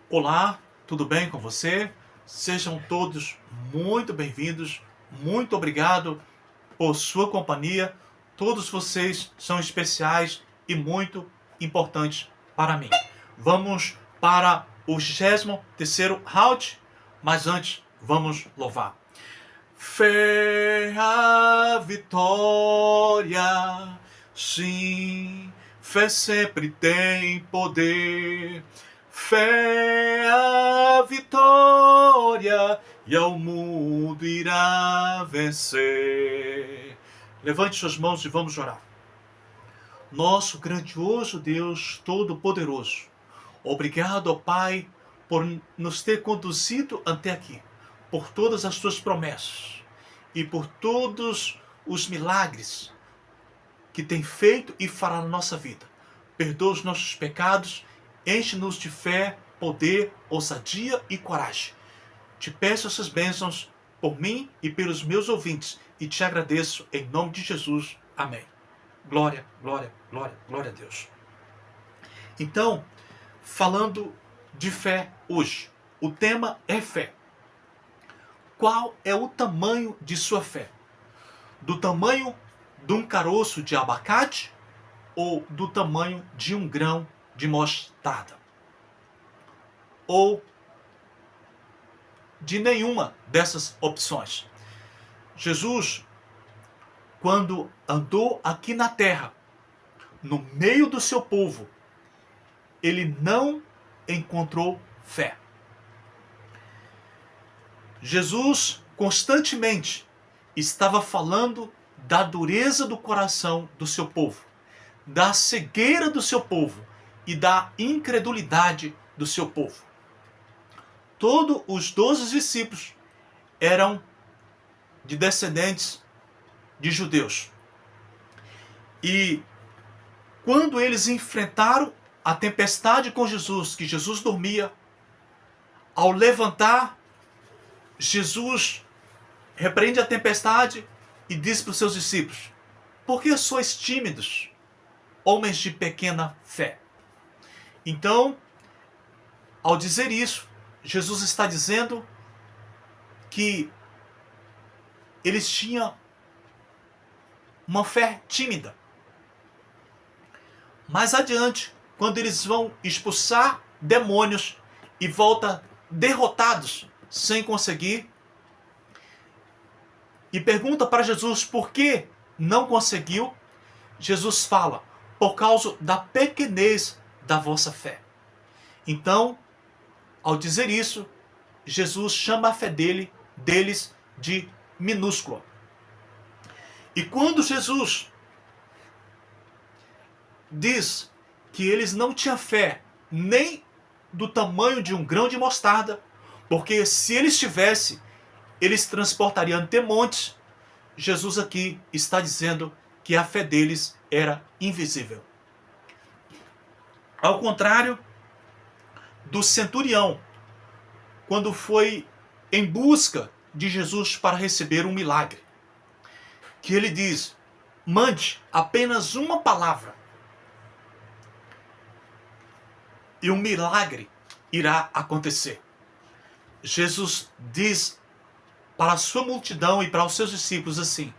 Olá, tudo bem com você? Sejam todos muito bem-vindos. Muito obrigado por sua companhia. Todos vocês são especiais e muito importantes para mim. Vamos para o 23º round, mas antes vamos louvar. Fé a vitória, sim, fé sempre tem poder. Fé a vitória e ao mundo irá vencer. Levante suas mãos e vamos orar. Nosso grandioso Deus Todo-Poderoso, obrigado, ó Pai, por nos ter conduzido até aqui, por todas as tuas promessas e por todos os milagres que tem feito e fará na nossa vida. Perdoa os nossos pecados, enche-nos de fé, poder, ousadia e coragem. Te peço essas bênçãos por mim e pelos meus ouvintes e te agradeço em nome de Jesus. Amém. Glória, glória, glória, glória a Deus. Então, falando de fé hoje, o tema é fé. Qual é o tamanho de sua fé? Do tamanho de um caroço de abacate ou do tamanho de um grão de mostarda? Ou de nenhuma dessas opções? Jesus, quando andou aqui na terra, no meio do seu povo, ele não encontrou fé. Jesus constantemente estava falando da dureza do coração do seu povo, da cegueira do seu povo e da incredulidade do seu povo. Todos os 12 discípulos eram de descendentes de judeus. E quando eles enfrentaram a tempestade com Jesus, que Jesus dormia, ao levantar, Jesus repreende a tempestade e diz para os seus discípulos: por que sois tímidos, homens de pequena fé? Então, ao dizer isso, Jesus está dizendo que eles tinham uma fé tímida. Mais adiante, quando eles vão expulsar demônios e voltam derrotados, sem conseguir, e pergunta para Jesus por que não conseguiu, Jesus fala: por causa da pequenez da vossa fé. Então, ao dizer isso, Jesus chama a fé deles de minúscula. E quando Jesus diz que eles não tinham fé nem do tamanho de um grão de mostarda, porque se eles tivessem, eles transportariam até montes, Jesus aqui está dizendo que a fé deles era invisível. Ao contrário do centurião, quando foi em busca de Jesus para receber um milagre, que ele diz: mande apenas uma palavra e um milagre irá acontecer. Jesus diz para a sua multidão e para os seus discípulos assim: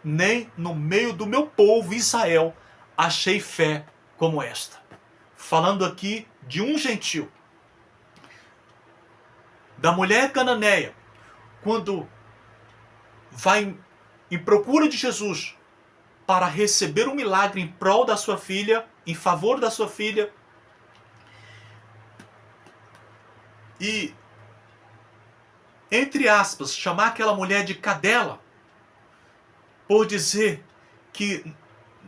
nem no meio do meu povo Israel achei fé como esta. Falando aqui de um gentil. Da mulher cananeia, quando vai em procura de Jesus para receber um milagre em prol da sua filha, em favor da sua filha, e, entre aspas, chamar aquela mulher de cadela, por dizer que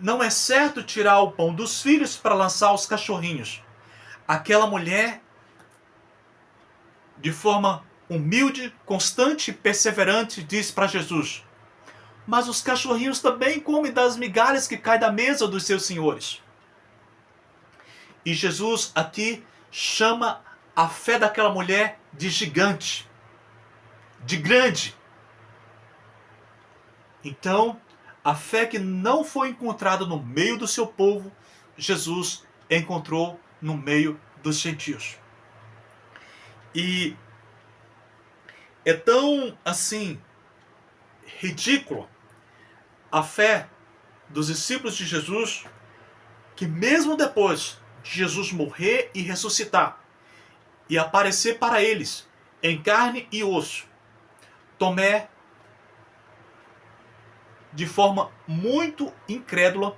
não é certo tirar o pão dos filhos para lançar aos cachorrinhos. Aquela mulher, de forma humilde, constante e perseverante, diz para Jesus: mas os cachorrinhos também comem das migalhas que caem da mesa dos seus senhores. E Jesus aqui chama a fé daquela mulher de gigante, de grande. Então, a fé que não foi encontrada no meio do seu povo, Jesus encontrou no meio dos gentios. E é tão assim ridícula a fé dos discípulos de Jesus que mesmo depois de Jesus morrer e ressuscitar e aparecer para eles em carne e osso, Tomé, de forma muito incrédula,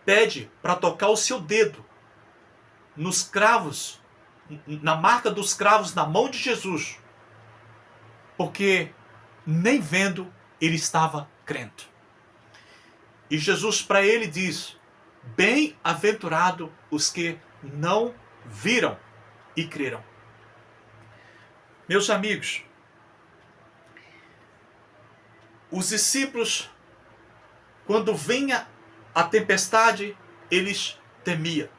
pede para tocar o seu dedo nos cravos, na marca dos cravos na mão de Jesus, porque nem vendo ele estava crendo. E Jesus para ele diz: bem-aventurado os que não viram e creram. Meus amigos, os discípulos, quando vinha a tempestade, eles temiam.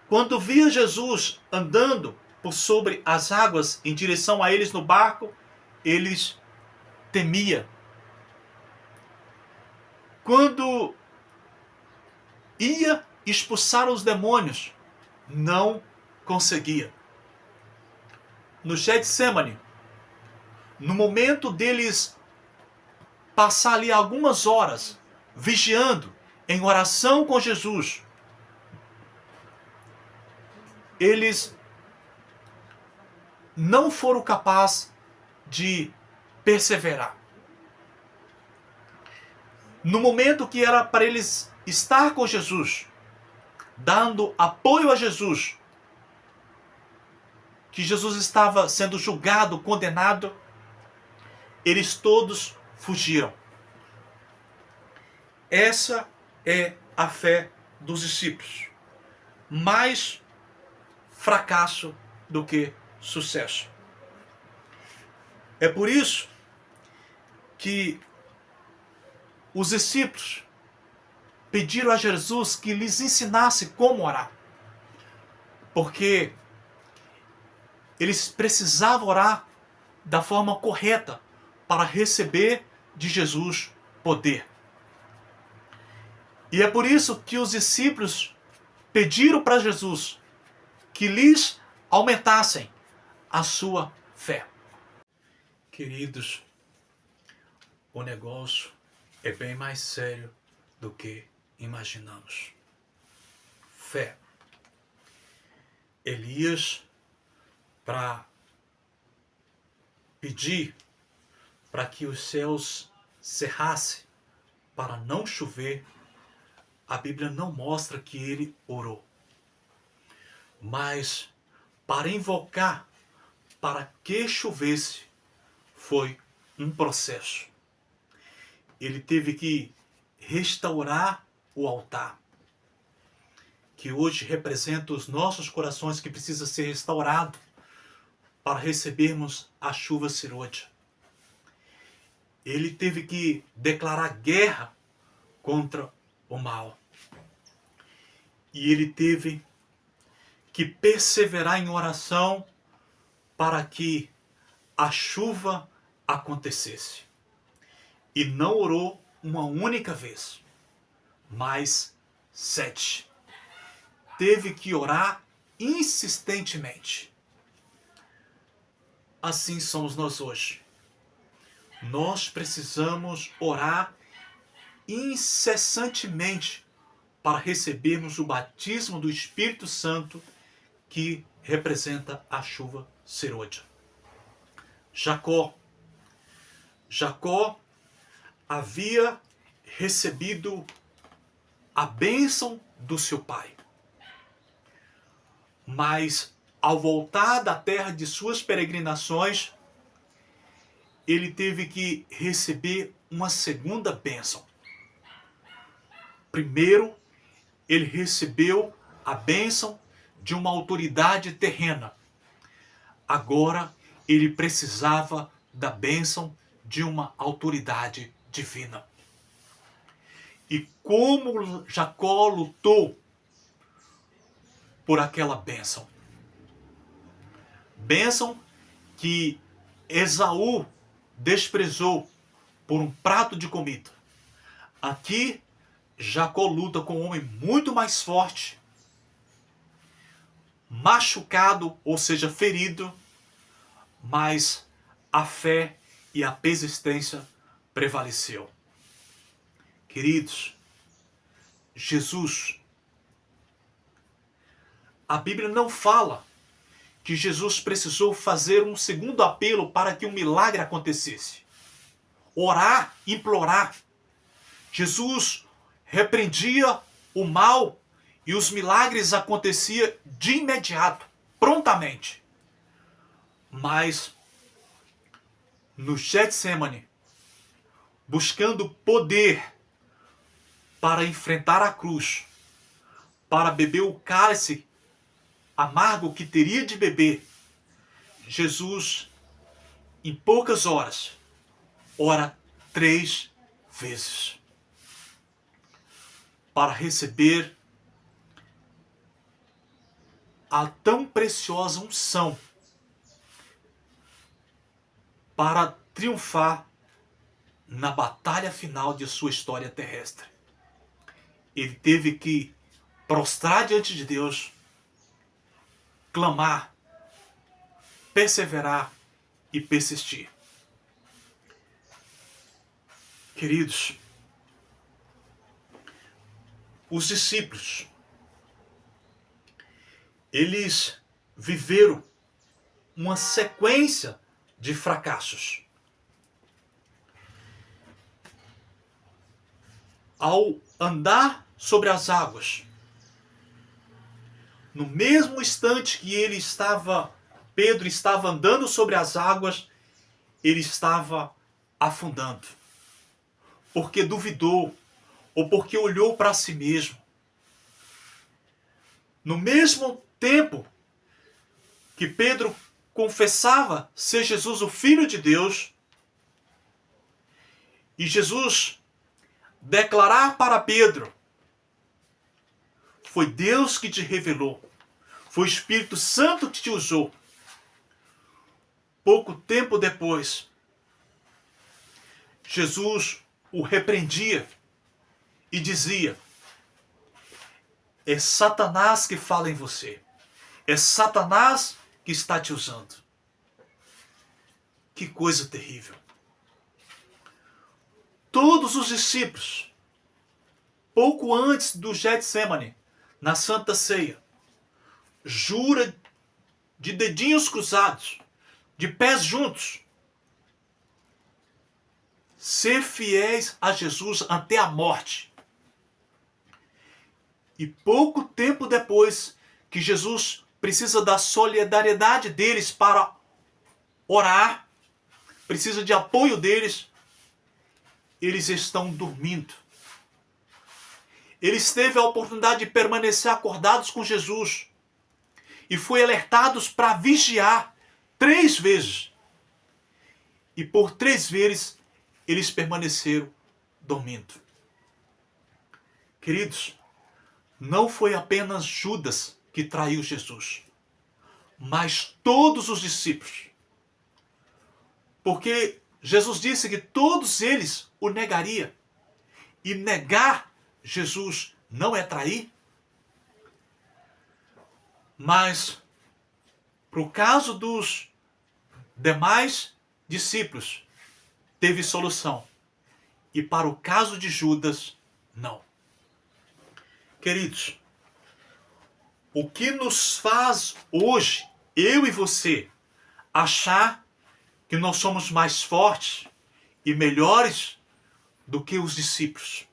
Quando via Jesus andando por sobre as águas em direção a eles no barco, eles temiam. Quando ia expulsar os demônios, não conseguia. No Getsemane, no momento deles passar ali algumas horas vigiando em oração com Jesus, eles não foram capazes de perseverar. No momento que era para eles estar com Jesus, dando apoio a Jesus, que Jesus estava sendo julgado, condenado, eles todos fugiram. Essa é a fé dos discípulos. Mais fracasso do que sucesso. É por isso que os discípulos pediram a Jesus que lhes ensinasse como orar. Porque eles precisavam orar da forma correta para receber de Jesus poder. E é por isso que os discípulos pediram para Jesus que lhes aumentassem a sua fé. Queridos, o negócio é bem mais sério do que imaginamos. Fé. Elias, para pedir para que os céus cerrassem para não chover, a Bíblia não mostra que ele orou. Mas para invocar para que chovesse foi um processo. Ele teve que restaurar o altar, que hoje representa os nossos corações, que precisa ser restaurado para recebermos a chuva serôdia. Ele teve que declarar guerra contra o mal. E ele teve que perseverar em oração para que a chuva acontecesse. E não orou uma única vez, mas 7. Teve que orar insistentemente. Assim somos nós hoje. Nós precisamos orar incessantemente para recebermos o batismo do Espírito Santo, que representa a chuva serôdia. Jacó havia recebido a bênção do seu pai. Mas ao voltar da terra de suas peregrinações, ele teve que receber uma segunda bênção. Primeiro, ele recebeu a bênção de uma autoridade terrena. Agora, ele precisava da bênção de uma autoridade divina. E como Jacó lutou por aquela bênção. Bênção que Esaú desprezou por um prato de comida. Aqui, Jacó luta com um homem muito mais forte, machucado, ou seja, ferido, mas a fé e a persistência prevaleceu. Queridos, Jesus, a Bíblia não fala que Jesus precisou fazer um segundo apelo para que um milagre acontecesse. Orar, implorar. Jesus repreendia o mal e os milagres aconteciam de imediato, prontamente. Mas no Getsemane, buscando poder para enfrentar a cruz, para beber o cálice amargo que teria de beber, Jesus, em poucas horas, ora 3 vezes para receber a tão preciosa unção para triunfar na batalha final de sua história terrestre. Ele teve que prostrar diante de Deus, clamar, perseverar e persistir. Queridos, os discípulos, eles viveram uma sequência de fracassos. Ao andar sobre as águas, no mesmo instante que Pedro estava andando sobre as águas, ele estava afundando. Porque duvidou, ou porque olhou para si mesmo. No mesmo tempo que Pedro confessava ser Jesus o Filho de Deus, e Jesus declarar para Pedro: foi Deus que te revelou, foi o Espírito Santo que te usou. Pouco tempo depois, Jesus o repreendia e dizia: é Satanás que fala em você, é Satanás que está te usando. Que coisa terrível. Todos os discípulos, pouco antes do Getsemane, na Santa Ceia, jura de dedinhos cruzados, de pés juntos, ser fiéis a Jesus até a morte. E pouco tempo depois que Jesus precisa da solidariedade deles para orar, precisa de apoio deles, eles estão dormindo. Eles teve a oportunidade de permanecer acordados com Jesus e foi alertados para vigiar 3 vezes. E por 3 vezes eles permaneceram dormindo. Queridos, não foi apenas Judas que traiu Jesus, mas todos os discípulos. Porque Jesus disse que todos eles o negariam. E negar Jesus não é trair. Mas, para o caso dos demais discípulos, teve solução. E para o caso de Judas, não. Queridos, o que nos faz hoje, eu e você, achar que nós somos mais fortes e melhores do que os discípulos?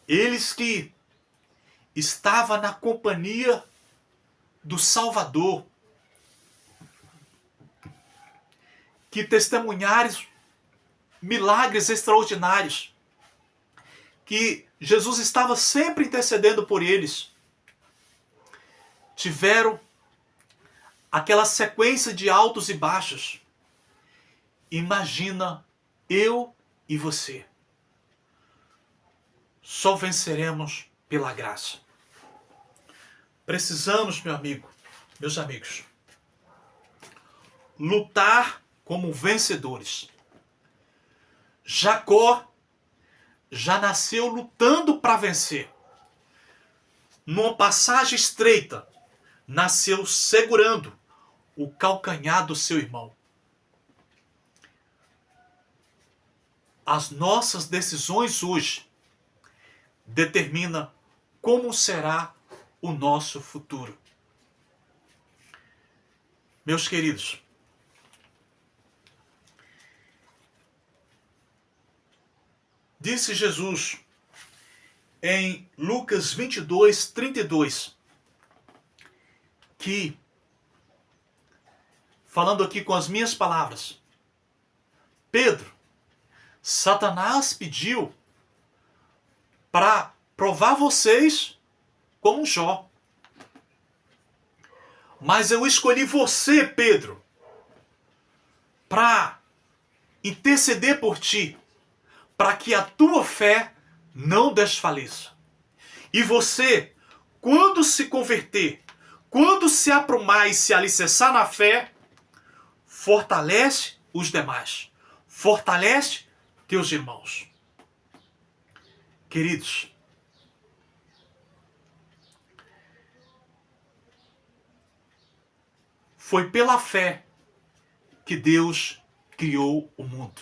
Eles que estavam na companhia do Salvador, que testemunharam milagres extraordinários, que Jesus estava sempre intercedendo por eles, tiveram aquela sequência de altos e baixos. Imagina eu e você. Só venceremos pela graça. Precisamos, meus amigos, lutar como vencedores. Jacó já nasceu lutando para vencer. numa passagem estreita, nasceu segurando o calcanhar do seu irmão. As nossas decisões hoje determinam como será o nosso futuro. Meus queridos, disse Jesus em Lucas 22, 32, que, falando aqui com as minhas palavras, Pedro, Satanás pediu para provar vocês como Jó. Mas eu escolhi você, Pedro, para interceder por ti, para que a tua fé não desfaleça. E você, quando se converter, quando se aprumar e se alicerçar na fé, fortalece os demais. Fortalece teus irmãos. Queridos, foi pela fé que Deus criou o mundo.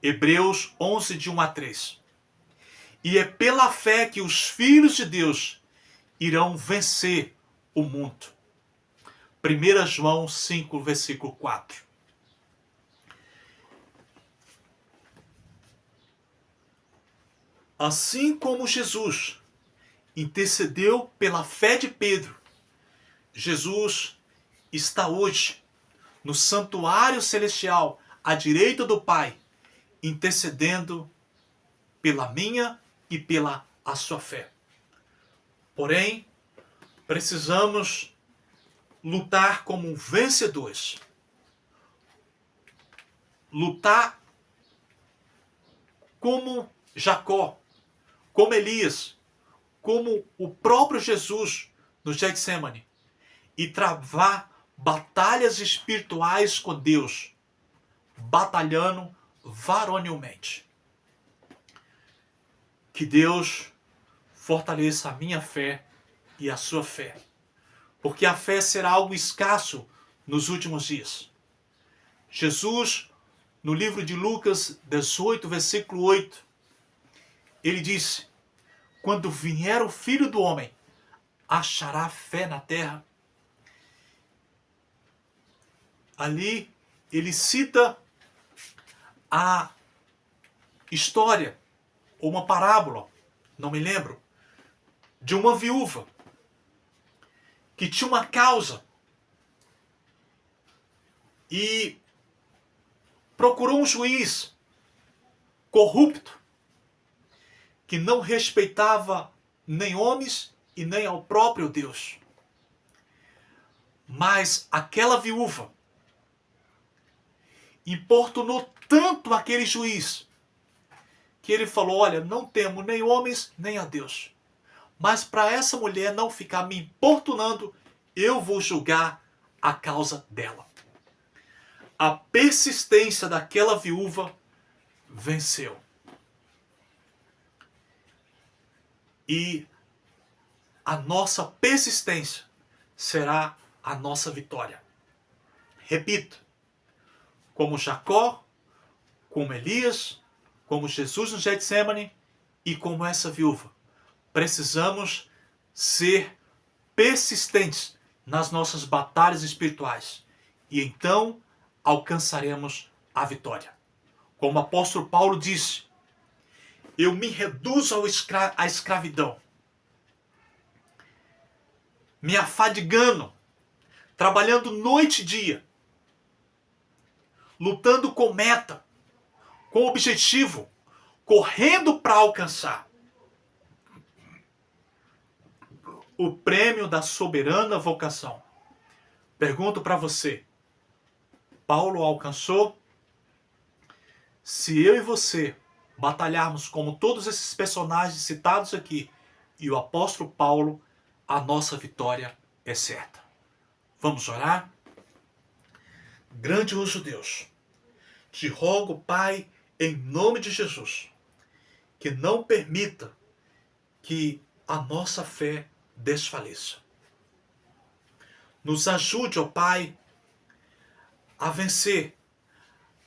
Hebreus 11, de 1 a 3. E é pela fé que os filhos de Deus irão vencer o mundo. 1 João 5, versículo 4. Assim como Jesus intercedeu pela fé de Pedro, Jesus está hoje no santuário celestial à direita do Pai, intercedendo pela minha e pela a sua fé. Porém, precisamos lutar como vencedores. Lutar como Jacó, como Elias, como o próprio Jesus no Getsemane, e travar batalhas espirituais com Deus, batalhando varonilmente. Que Deus fortaleça a minha fé e a sua fé, porque a fé será algo escasso nos últimos dias. Jesus, no livro de Lucas 18, versículo 8, ele disse: quando vier o Filho do Homem, achará fé na terra? Ali ele cita a história, ou uma parábola, não me lembro, de uma viúva que tinha uma causa e procurou um juiz corrupto que não respeitava nem homens e nem ao próprio Deus. Mas aquela viúva importunou tanto aquele juiz que ele falou: olha, não temo nem homens nem a Deus, mas para essa mulher não ficar me importunando, eu vou julgar a causa dela. A persistência daquela viúva venceu. E a nossa persistência será a nossa vitória. Repito, como Jacó, como Elias, como Jesus no Getsemane e como essa viúva, precisamos ser persistentes nas nossas batalhas espirituais. E então alcançaremos a vitória. Como o apóstolo Paulo disse: eu me reduzo à escravidão, me afadigando, trabalhando noite e dia, lutando com meta, com objetivo, correndo para alcançar o prêmio da soberana vocação. Pergunto para você: Paulo alcançou? Se eu e você batalharmos como todos esses personagens citados aqui e o apóstolo Paulo, a nossa vitória é certa. Vamos orar? Grandioso Deus, te rogo, Pai, em nome de Jesus, que não permita que a nossa fé desfaleça. Nos ajude, ó Pai, a vencer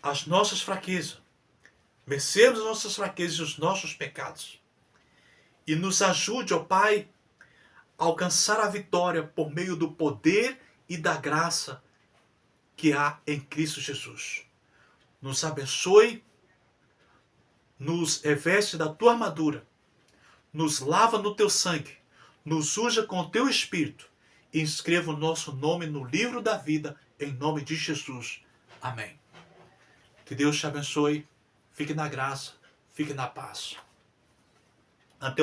as nossas fraquezas, vencermos as nossas fraquezas e os nossos pecados. E nos ajude, ó Pai, a alcançar a vitória por meio do poder e da graça que há em Cristo Jesus. Nos abençoe, nos reveste da tua armadura, nos lava no teu sangue, nos unja com o teu Espírito e inscreva o nosso nome no livro da vida, em nome de Jesus. Amém. Que Deus te abençoe, fique na graça, fique na paz. Até